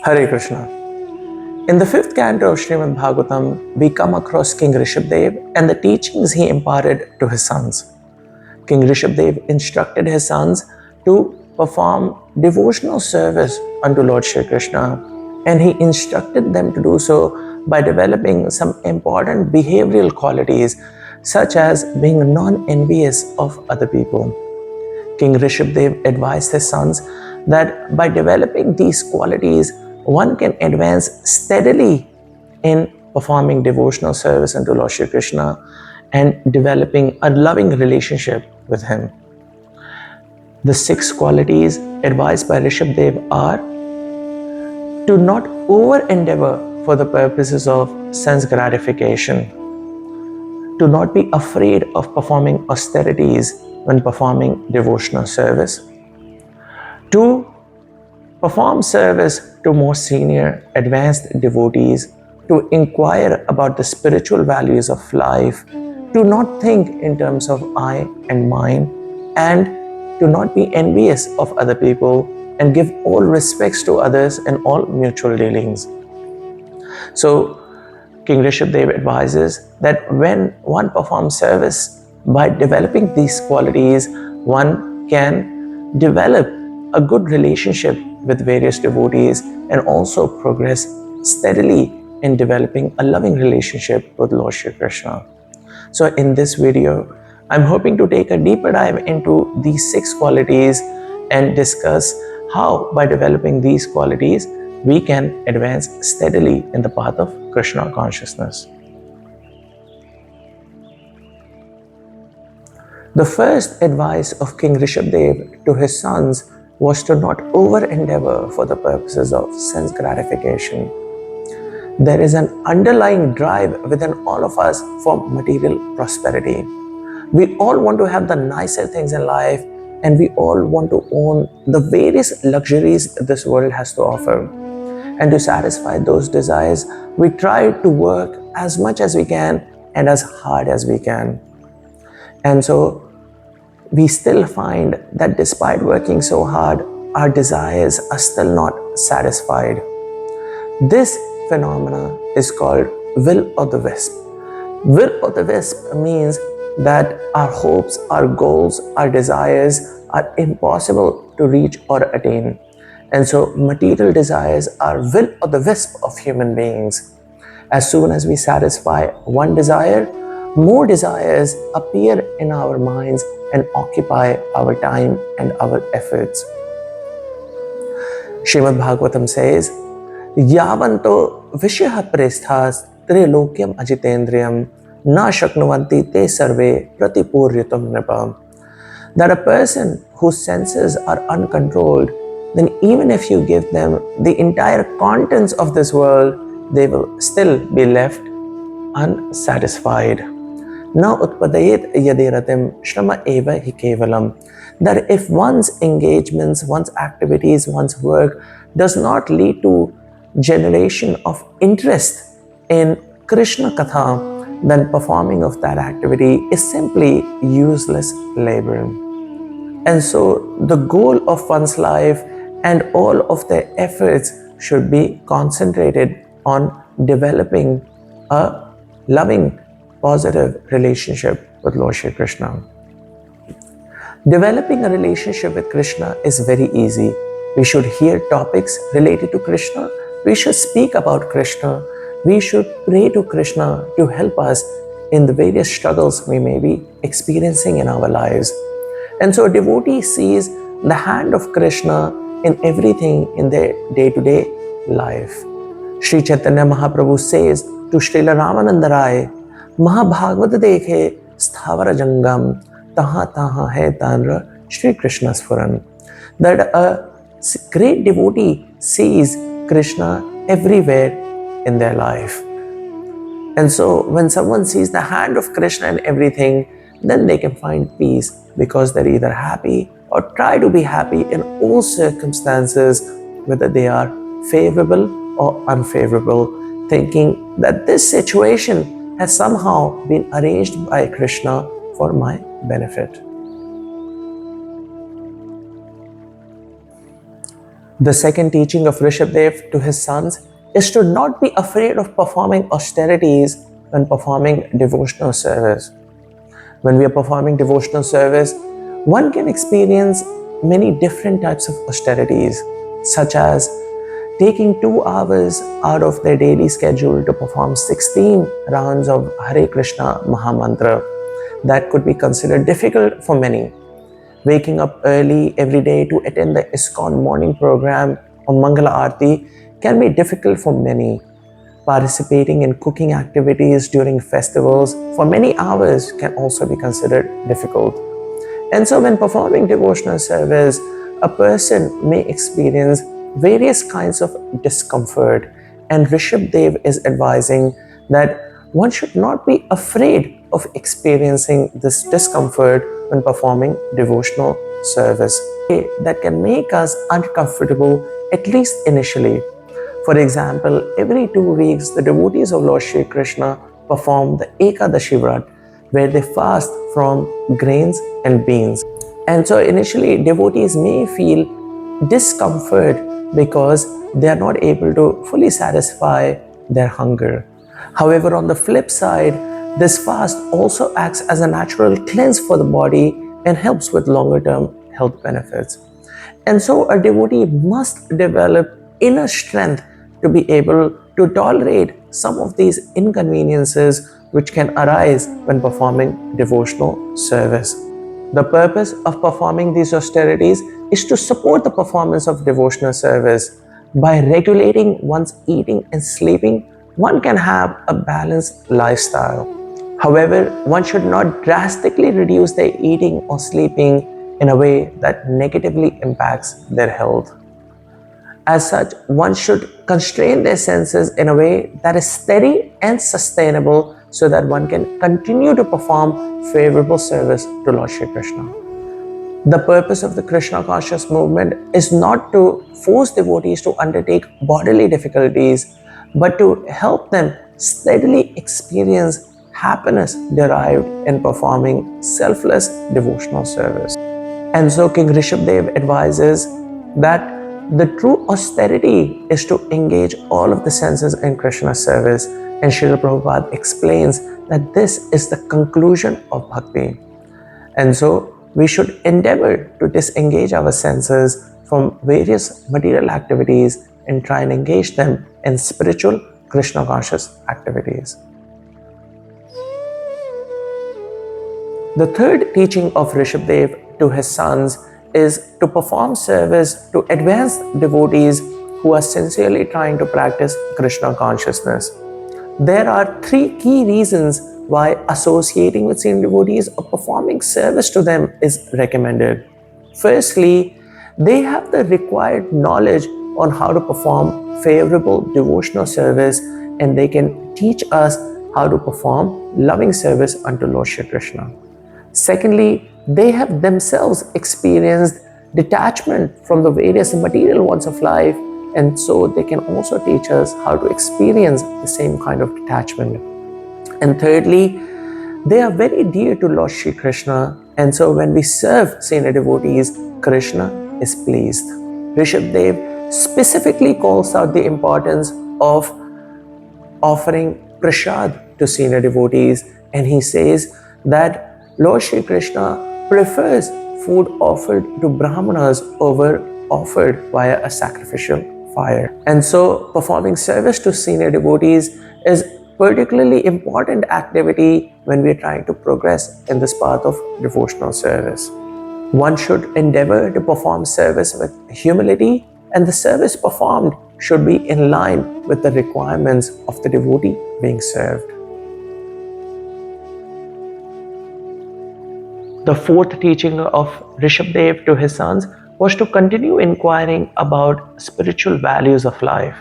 Hare Krishna. In the fifth canto of Srimad Bhagavtam, we come across King Rsabhdeva and the teachings he imparted to his sons. King Rsabhdeva instructed his sons to perform devotional service unto Lord Shri Krishna, and he instructed them to do so by developing some important behavioral qualities such as being non-envious of other people. King Rsabhdeva advised his sons that by developing these qualities, one can advance steadily in performing devotional service unto Lord Shri Krishna and developing a loving relationship with him. The 6 qualities advised by Rsabhdeva are to not over-endeavour for the purposes of sense gratification, to not be afraid of performing austerities when performing devotional service, to perform service to more senior, advanced devotees, to inquire about the spiritual values of life, to not think in terms of I and mine, and to not be envious of other people, and give all respects to others in all mutual dealings. So, King Rsabhdeva advises that when one performs service, by developing these qualities, one can develop a good relationship with various devotees and also progress steadily in developing a loving relationship with Lord Shri Krishna. So in this video, I'm hoping to take a deeper dive into these 6 qualities and discuss how by developing these qualities, we can advance steadily in the path of Krishna consciousness. The first advice of King Rsabhdeva to his sons was to not over-endeavour for the purposes of sense gratification. There is an underlying drive within all of us for material prosperity. We all want to have the nicer things in life, and we all want to own the various luxuries this world has to offer. And to satisfy those desires, we try to work as much as we can and as hard as we can. And so we still find that despite working so hard, our desires are still not satisfied. This phenomena is called will of the wisp. Will of the wisp means that our hopes, our goals, our desires are impossible to reach or attain. And so material desires are will of the wisp of human beings. As soon as we satisfy one desire, more desires appear in our minds and occupy our time and our efforts. Srimad Bhagavtam says, Yavanto vishya presthas trilokyam ajitendriyam na shaknuvanti te sarve pratipuryatam nripa. That a person whose senses are uncontrolled, then even if you give them the entire contents of this world, they will still be left unsatisfied. Na utpadayet yadiratim shrama eva hi kevalam. That if one's engagements, one's activities, one's work does not lead to generation of interest in Krishna Katha, then performing of that activity is simply useless labor. And so the goal of one's life and all of their efforts should be concentrated on developing a loving, positive relationship with Lord Shri Krishna. Developing a relationship with Krishna is very easy. We should hear topics related to Krishna. We should speak about Krishna. We should pray to Krishna to help us in the various struggles we may be experiencing in our lives. And so a devotee sees the hand of Krishna in everything in their day-to-day life. Sri Chaitanya Mahaprabhu says to Srila Ramananda Rai, Mahabhagavad dekhe sthavara jangam taha taha hai tanra Shri Krishna Sfuran. That a great devotee sees Krishna everywhere in their life. And so when someone sees the hand of Krishna in everything, then they can find peace because they're either happy or try to be happy in all circumstances, whether they are favorable or unfavorable, thinking that this situation has somehow been arranged by Krishna for my benefit. The second teaching of Rsabhdeva to his sons is to not be afraid of performing austerities when performing devotional service. When we are performing devotional service, one can experience many different types of austerities, such as taking 2 hours out of their daily schedule to perform 16 rounds of Hare Krishna Mahamantra. That could be considered difficult for many. Waking up early every day to attend the ISKCON morning program or Mangala Aarti can be difficult for many. Participating in cooking activities during festivals for many hours can also be considered difficult. And so when performing devotional service, a person may experience various kinds of discomfort, and Rishabdev is advising that one should not be afraid of experiencing this discomfort when performing devotional service. That can make us uncomfortable, at least initially. For example, every 2 weeks, the devotees of Lord Shri Krishna perform the Ekadashi Vrat, where they fast from grains and beans. And so initially, devotees may feel discomfort because they are not able to fully satisfy their hunger. However, on the flip side, this fast also acts as a natural cleanse for the body and helps with longer-term health benefits. And so a devotee must develop inner strength to be able to tolerate some of these inconveniences which can arise when performing devotional service. The purpose of performing these austerities is to support the performance of devotional service. By regulating one's eating and sleeping, one can have a balanced lifestyle. However, one should not drastically reduce their eating or sleeping in a way that negatively impacts their health. As such, one should constrain their senses in a way that is steady and sustainable so that one can continue to perform favorable service to Lord Shri Krishna. The purpose of the Krishna conscious movement is not to force devotees to undertake bodily difficulties, but to help them steadily experience happiness derived in performing selfless devotional service. And so King Rishabdev advises that the true austerity is to engage all of the senses in Krishna's service, and Srila Prabhupada explains that this is the conclusion of bhakti. And so we should endeavor to disengage our senses from various material activities and try and engage them in spiritual Krishna conscious activities. The third teaching of Rishabdev to his sons is to perform service to advanced devotees who are sincerely trying to practice Krishna consciousness. There are 3 key reasons why associating with senior devotees or performing service to them is recommended. Firstly, they have the required knowledge on how to perform favorable devotional service, and they can teach us how to perform loving service unto Lord Shri Krishna. Secondly, they have themselves experienced detachment from the various material wants of life, and so they can also teach us how to experience the same kind of detachment. And thirdly, they are very dear to Lord Shri Krishna, and so when we serve senior devotees, Krishna is pleased. Rishabdev specifically calls out the importance of offering prasad to senior devotees, and he says that Lord Shri Krishna prefers food offered to Brahmanas over offered via a sacrificial fire. And so performing service to senior devotees is particularly important activity when we are trying to progress in this path of devotional service. One should endeavor to perform service with humility, and the service performed should be in line with the requirements of the devotee being served. The fourth teaching of Rishabdev to his sons was to continue inquiring about spiritual values of life.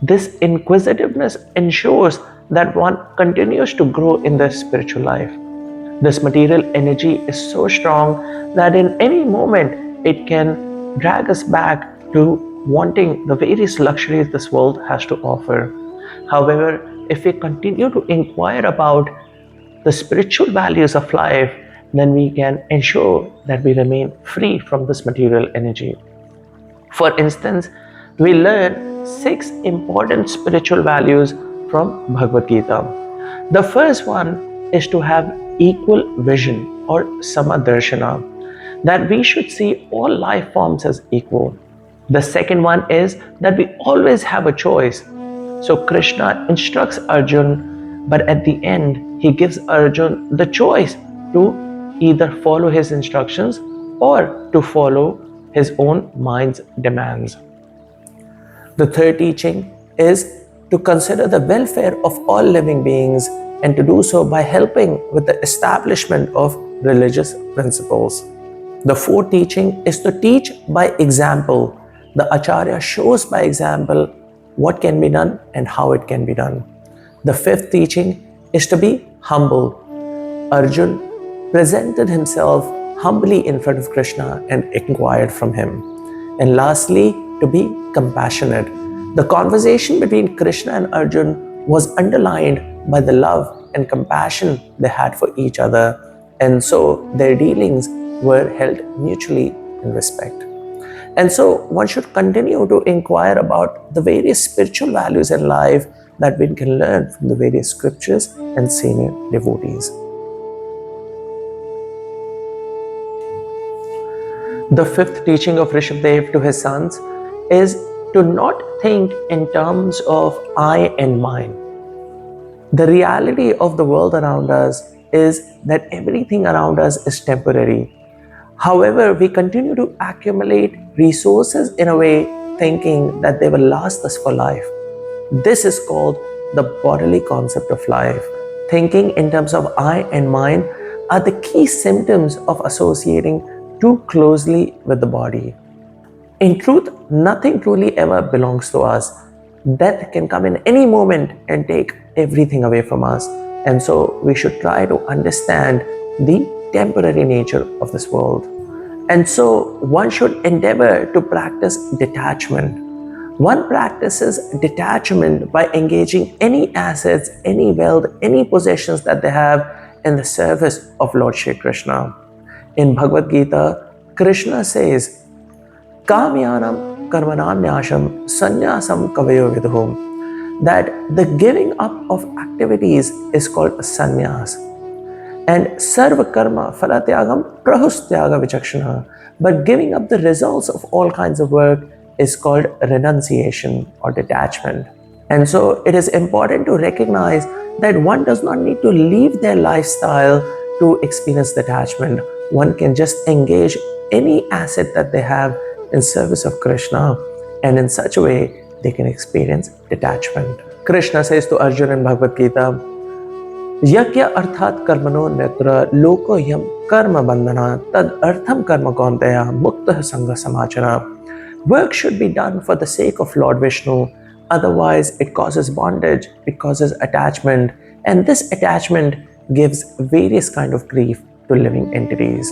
This inquisitiveness ensures that one continues to grow in their spiritual life. This material energy is so strong that in any moment it can drag us back to wanting the various luxuries this world has to offer. However, if we continue to inquire about the spiritual values of life, then we can ensure that we remain free from this material energy. For instance, we learn 6 important spiritual values from Bhagavad Gita. The first one is to have equal vision or samadarshana, that we should see all life forms as equal. The second one is that we always have a choice. So Krishna instructs Arjun, but at the end, he gives Arjun the choice to either follow his instructions or to follow his own mind's demands. The third teaching is to consider the welfare of all living beings and to do so by helping with the establishment of religious principles. The fourth teaching is to teach by example. The Acharya shows by example what can be done and how it can be done. The fifth teaching is to be humble. Arjun presented himself humbly in front of Krishna and inquired from him. And lastly, to be compassionate. The conversation between Krishna and Arjun was underlined by the love and compassion they had for each other, and so their dealings were held mutually in respect. And so one should continue to inquire about the various spiritual values in life that we can learn from the various scriptures and senior devotees. The fifth teaching of Rsabhdeva to his sons is to not think in terms of I and mine. The reality of the world around us is that everything around us is temporary. However, we continue to accumulate resources in a way thinking that they will last us for life. This is called the bodily concept of life. Thinking in terms of I and mine are the key symptoms of associating too closely with the body. In truth, nothing truly ever belongs to us. Death can come in any moment and take everything away from us. And so we should try to understand the temporary nature of this world. And so one should endeavor to practice detachment. One practices detachment by engaging any assets, any wealth, any possessions that they have in the service of Lord Shri Krishna. In Bhagavad Gita, Krishna says, Kamyanam karmanamyasham sannyasam kavayo vidhum, that the giving up of activities is called sannyas. And sarva karma phalatyagam prahustyaga vichakshana, but giving up the results of all kinds of work is called renunciation or detachment. And so it is important to recognize that one does not need to leave their lifestyle to experience detachment. One can just engage any asset that they have in service of Krishna, and in such a way they can experience detachment. Krishna says to Arjuna in Bhagavad Gita, Yakya arthat karmano netra loko yam karma bandhana tad artham karma kaunteya muktah sangha samachara. Work should be done for the sake of Lord Vishnu, otherwise it causes bondage, it causes attachment, and this attachment gives various kind of grief to living entities.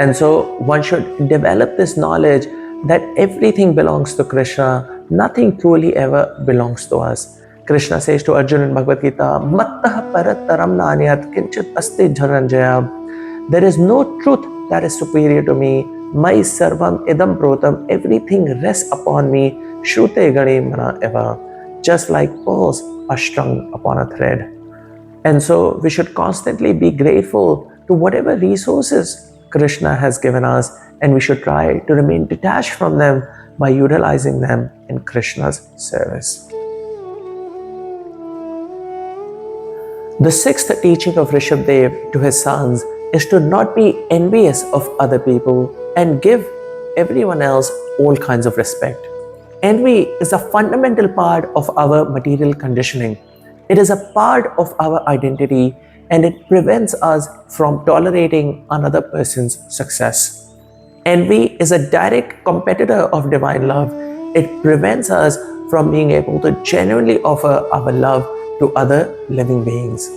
And so one should develop this knowledge that everything belongs to Krishna, nothing truly ever belongs to us. Krishna says to Arjuna in Bhagavad Gita, Mattah parattaram nanyat kinchit asti dhananjaya. There is no truth that is superior to me. Mai sarvam idam protam. Everything rests upon me. Shrute gane mana eva. Just like pearls are strung upon a thread. And so we should constantly be grateful to whatever resources Krishna has given us, and we should try to remain detached from them by utilizing them in Krishna's service. The sixth teaching of Rsabhdeva to his sons is to not be envious of other people and give everyone else all kinds of respect. Envy is a fundamental part of our material conditioning. It is a part of our identity, and it prevents us from tolerating another person's success. Envy is a direct competitor of divine love. It prevents us from being able to genuinely offer our love to other living beings.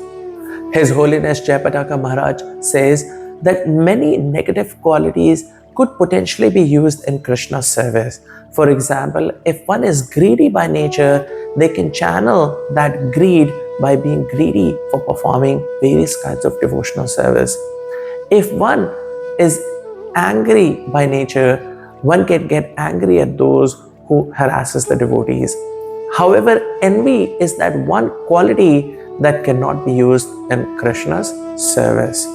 His Holiness Jayapataka Maharaj says that many negative qualities could potentially be used in Krishna's service. For example, if one is greedy by nature, they can channel that greed by being greedy for performing various kinds of devotional service. If one is angry by nature, One can get angry at those who harasses the devotees. However, envy is that one quality that cannot be used in Krishna's service.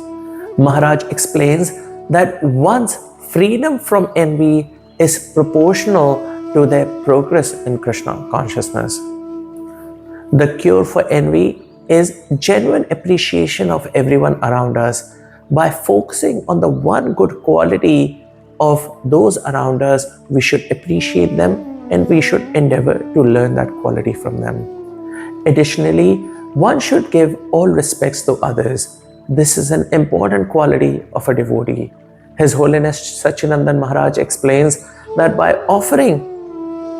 Maharaj explains that one's freedom from envy is proportional to their progress in Krishna consciousness. The cure for envy is genuine appreciation of everyone around us. By focusing on the one good quality of those around us, we should appreciate them and we should endeavor to learn that quality from them. Additionally, one should give all respects to others. This is an important quality of a devotee. His Holiness Sachinandan Maharaj explains that by offering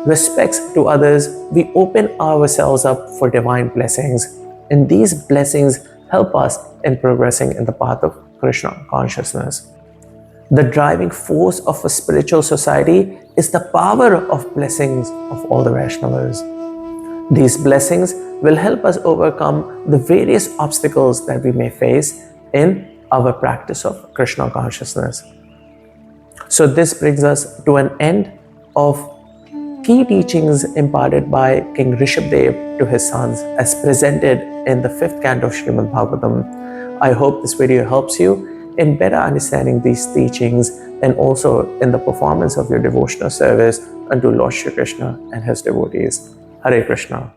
respects to others, we open ourselves up for divine blessings. And these blessings help us in progressing in the path of Krishna consciousness. The driving force of a spiritual society is the power of blessings of all the Vaishnavas. These blessings will help us overcome the various obstacles that we may face in our practice of Krishna consciousness. So this brings us to an end of key teachings imparted by King Rsabhdeva to his sons as presented in the 5th canto of Srimad Bhagavtam. I hope this video helps you in better understanding these teachings and also in the performance of your devotional service unto Lord Shri Krishna and his devotees. Hare Krishna.